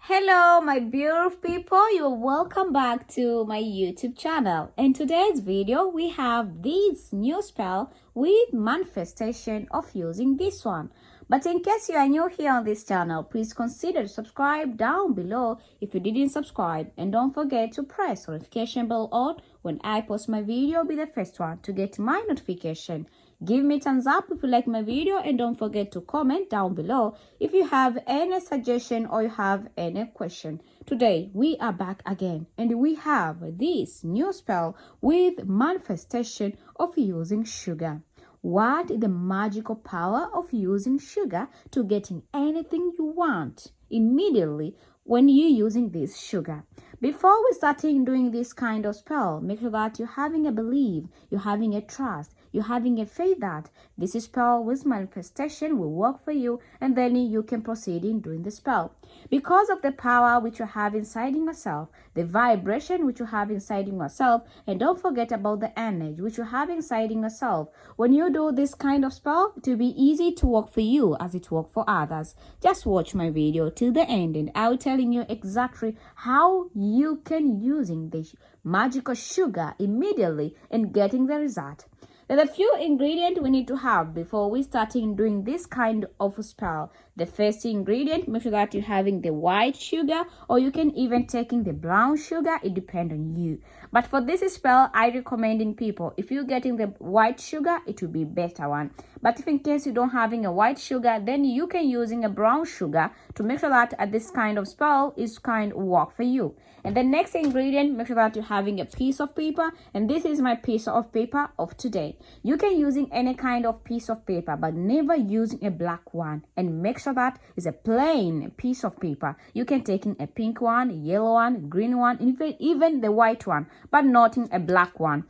Hello, my beautiful people. You're welcome back to my YouTube channel. In today's video, we have this new spell with manifestation of using this one. But in case you are new here on this channel, please consider to subscribe down below if you didn't subscribe. And don't forget to press the notification bell on when I post my video. Be the first one to get my notification. Give me a thumbs up if you like my video and don't forget to comment down below if you have any suggestion or you have any question. Today we are back again and we have this new spell with manifestation of using sugar. What is the magical power of using sugar to getting anything you want immediately when you're using this sugar? Before we starting doing this kind of spell, make sure that you're having a belief, you're having a trust, you're having a faith that this spell with manifestation will work for you, and then you can proceed in doing the spell. Because of the power which you have inside in yourself, the vibration which you have inside in yourself, and don't forget about the energy which you have inside in yourself. When you do this kind of spell, it will be easy to work for you as it works for others. Just watch my video till the end and I'll telling you exactly how you can using the magical sugar immediately and getting the result. There are a few ingredients we need to have before we starting doing this kind of spell. The first ingredient, make sure that you're having the white sugar, or you can even taking the brown sugar. It depends on you. But for this spell, I recommending people, if you're getting the white sugar, it will be better one. But if in case you don't having a white sugar, then you can using a brown sugar to make sure that this kind of spell is kind of work for you. And the next ingredient, make sure that you're having a piece of paper, and this is my piece of paper of today. You can using any kind of piece of paper, but never using a black one, and make sure that is a plain piece of paper. You can taking a pink one, a yellow one, green one, even the white one, but not in a black one.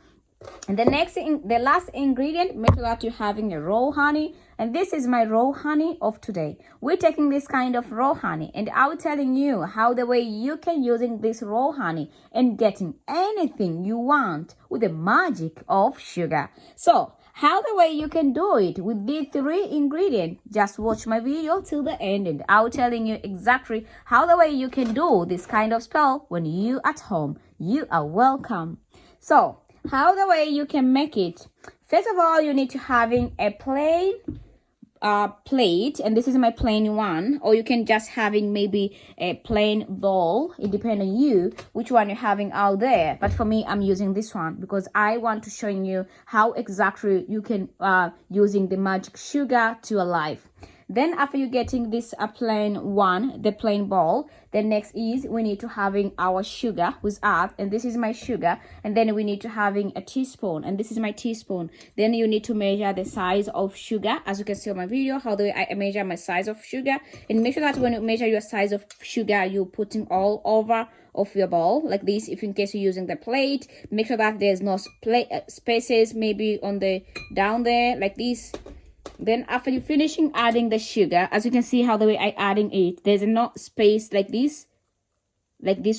And the last ingredient, make sure that you're having a raw honey, and this is my raw honey of today. We're taking this kind of raw honey, and I'm telling you how the way you can using this raw honey and getting anything you want with the magic of sugar. So how the way you can do it with these three ingredients, just watch my video till the end and I'm telling you exactly how the way you can do this kind of spell when you at home. You are welcome. So how the way you can make it? First of all, you need to having a plain plate, and this is my plain one, or you can just having maybe a plain bowl. It depends on you which one you're having out there, but for me I'm using this one because I want to show you how exactly you can using the magic sugar to your life. Then after you getting this plain one, the plain bowl, then next is we need to having our sugar with earth, and this is my sugar, and then we need to having a teaspoon, and this is my teaspoon. Then you need to measure the size of sugar, as you can see on my video how do I measure my size of sugar, and make sure that when you measure your size of sugar, you're putting all over of your bowl like this. If in case you're using the plate, make sure that there's no spaces maybe on the down there like this. Then after you finishing adding the sugar, as you can see how the way I adding it, there's no space like this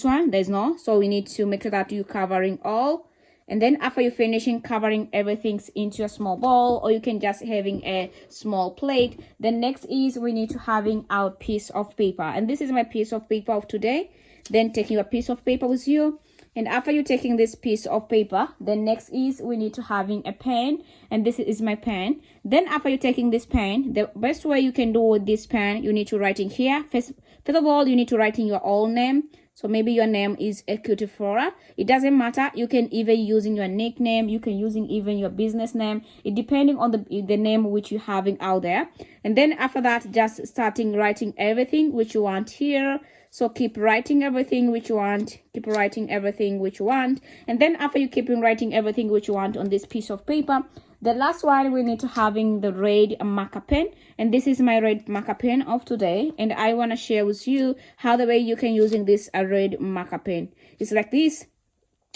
one, there's no, so we need to make sure that you covering all. And then after you finishing covering everything into a small bowl, or you can just having a small plate. Then next is we need to having our piece of paper, and this is my piece of paper of today. Then taking a piece of paper with you. And after you taking this piece of paper, then next is we need to having a pen, and this is my pen. Then after you taking this pen, the best way you can do with this pen, you need to write in here. First of all, you need to write in your own name. So maybe your name is Ecutiflora. It doesn't matter. You can even using your nickname. You can using even your business name. It depending on the name which you having out there. And then after that, just starting writing everything which you want here. So keep writing everything which you want, keep writing everything which you want. And then after you keep writing everything which you want on this piece of paper, the last one we need to having the red marker pen, and this is my red marker pen of today, and I want to share with you how the way you can using this red marker pen. It's like this.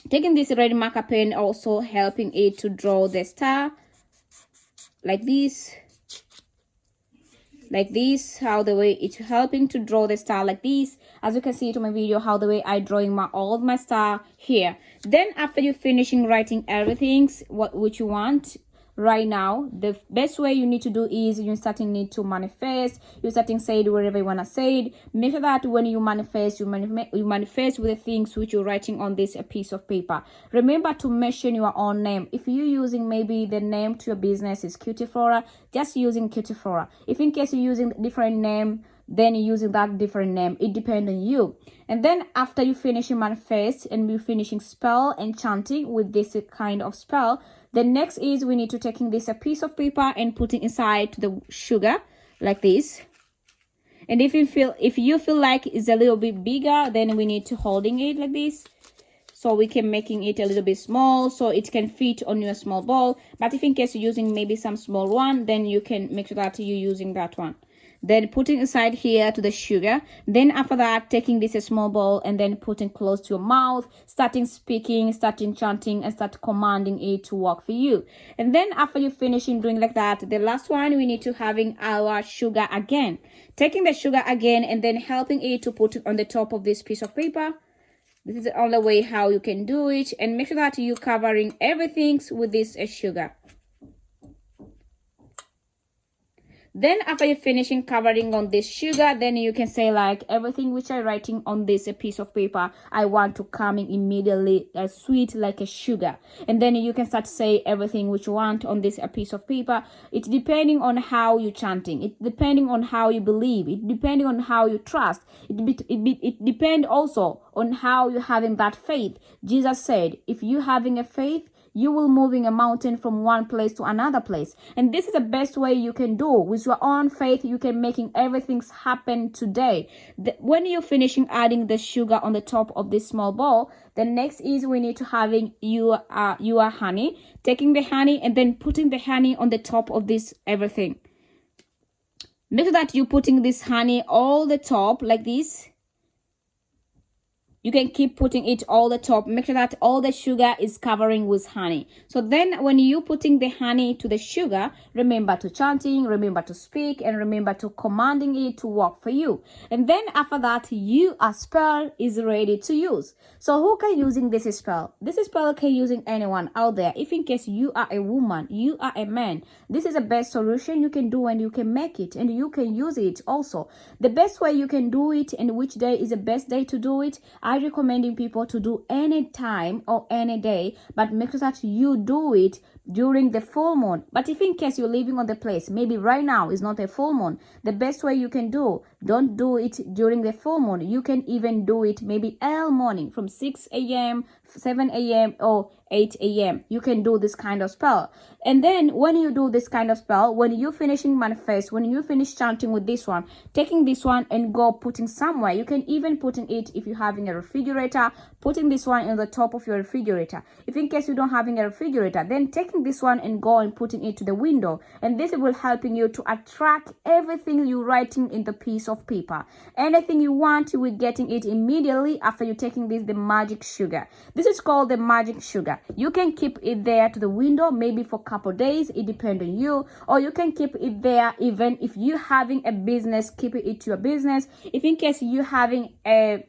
Taking this red marker pen also helping it to draw the star like this. Like this, how the way it's helping to draw the star like this. As you can see to my video how the way I drawing all of my star here. Then after you finishing writing everything which you want right now, the best way you need to do is you starting need to manifest. You starting say it wherever you want to say it. Make sure that when you manifest, you manifest with the things which you're writing on this piece of paper. Remember to mention your own name. If you're using maybe the name to your business is Cutiflora, just using Cutiflora. If in case you're using different name, then you're using that different name. It depends on you. And then after you finishing manifest and you finishing spell and chanting with this kind of spell, the next is we need to taking this a piece of paper and putting inside the sugar like this. And if you feel like it's a little bit bigger, then we need to holding it like this, so we can making it a little bit small so it can fit on your small bowl. But if in case you're using maybe some small one, then you can make sure that you're using that one. Then putting inside here to the sugar. Then after that, taking this a small bowl and then putting close to your mouth, starting speaking, starting chanting, and start commanding it to work for you. And then after you finishing doing like that, the last one, we need to having our sugar again. Taking the sugar again and then helping it to put it on the top of this piece of paper. This is the only way how you can do it. And make sure that you covering everything with this sugar. Then after you're finishing covering on this sugar, then you can say like everything which I'm writing on this piece of paper, I want to come in immediately sweet like a sugar. And then you can start to say everything which you want on this piece of paper. It's depending on how you're chanting. It depending on how you believe. It depending on how you trust. It depends also on how you're having that faith. Jesus said, if you having a faith, you will moving a mountain from one place to another place. And this is the best way you can do. With your own faith, you can making everything happen today. When you're finishing adding the sugar on the top of this small bowl, the next is we need to having your honey. Taking the honey and then putting the honey on the top of this everything. Make sure that you're putting this honey all the top like this. You can keep putting it all the top. Make sure that all the sugar is covering with honey. So then when you putting the honey to the sugar, remember to chanting, remember to speak, and remember to commanding it to work for you. And then after that, your spell is ready to use. So who can using this spell? This spell can using anyone out there. If in case you are a woman, you are a man, this is the best solution you can do and you can make it and you can use it also. The best way you can do it and which day is the best day to do it, I recommending people to do any time or any day, but make sure that you do it during the full moon. But if in case you're living on the place, maybe right now is not a full moon, the best way you can don't do it during the full moon. You can even do it maybe early morning from 6 a.m., 7 a.m. or 8 a.m. You can do this kind of spell. And then when you do this kind of spell, when you're finishing manifest, when you finish chanting with this one, taking this one and go putting somewhere. You can even putting it if you're having a refrigerator, putting this one in the top of your refrigerator. If in case you don't having a refrigerator, then taking this one and go and putting it to the window. And this will helping you to attract everything you're writing in the piece of paper. Anything you want, you will getting it immediately after you taking this, the magic sugar. This is called the magic sugar. You can keep it there to the window maybe for a couple days. It depends on you. Or you can keep it there even if you're having a business, keep it to your business. If in case you're having a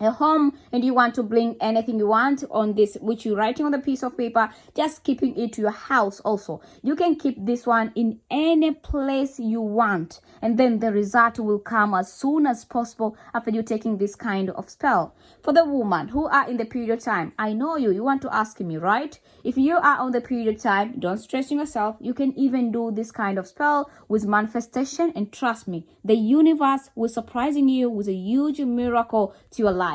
home and you want to bring anything you want on this which you're writing on the piece of paper, just keeping it to your house also. You can keep this one in any place you want, and then the result will come as soon as possible after you taking this kind of spell. For the woman who are in the period time, I know you want to ask me, right? If you are on the period time, don't stress yourself. You can even do this kind of spell with manifestation, and trust me, the universe will surprising you with a huge miracle to your life.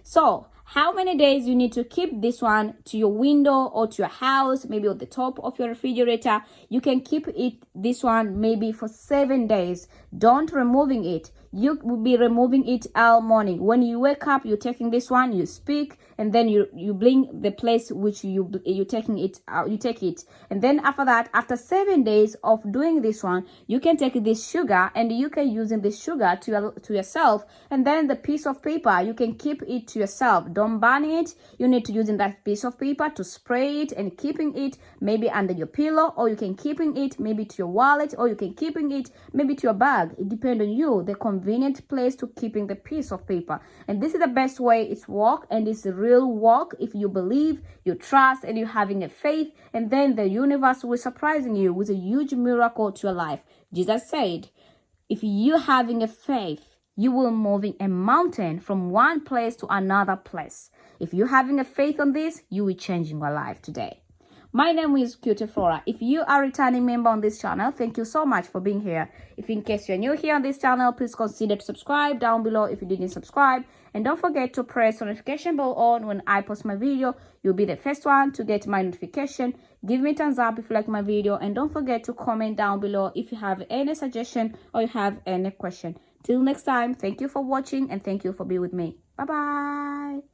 So how many days you need to keep this one to your window or to your house, maybe on the top of your refrigerator? You can keep it this one maybe for 7 days. Don't removing it. You will be removing it all morning. When you wake up, you're taking this one, you speak, and then you bring the place which you taking it out. You take it, and then after that, after 7 days of doing this one, you can take this sugar and you can using this sugar to yourself, and then the piece of paper you can keep it to yourself. Don't burn it. You need to using that piece of paper to spray it and keeping it maybe under your pillow, or you can keeping it maybe to your wallet, or you can keeping it maybe to your bag. It depends on you. The convenience convenient place to keeping the piece of paper. And this is the best way it's work, and it's a real work if you believe, you trust, and you're having a faith, and then the universe will surprising you with a huge miracle to your life. Jesus said, if you having a faith, you will moving a mountain from one place to another place. If you're having a faith on this, you will changing your life today. My name is Cutie Flora. If you are a returning member on this channel, thank you so much for being here. If in case you're new here on this channel, please consider to subscribe down below if you didn't subscribe. And don't forget to press the notification bell on when I post my video. You'll be the first one to get my notification. Give me a thumbs up if you like my video. And don't forget to comment down below if you have any suggestion or you have any question. Till next time, thank you for watching and thank you for being with me. Bye-bye.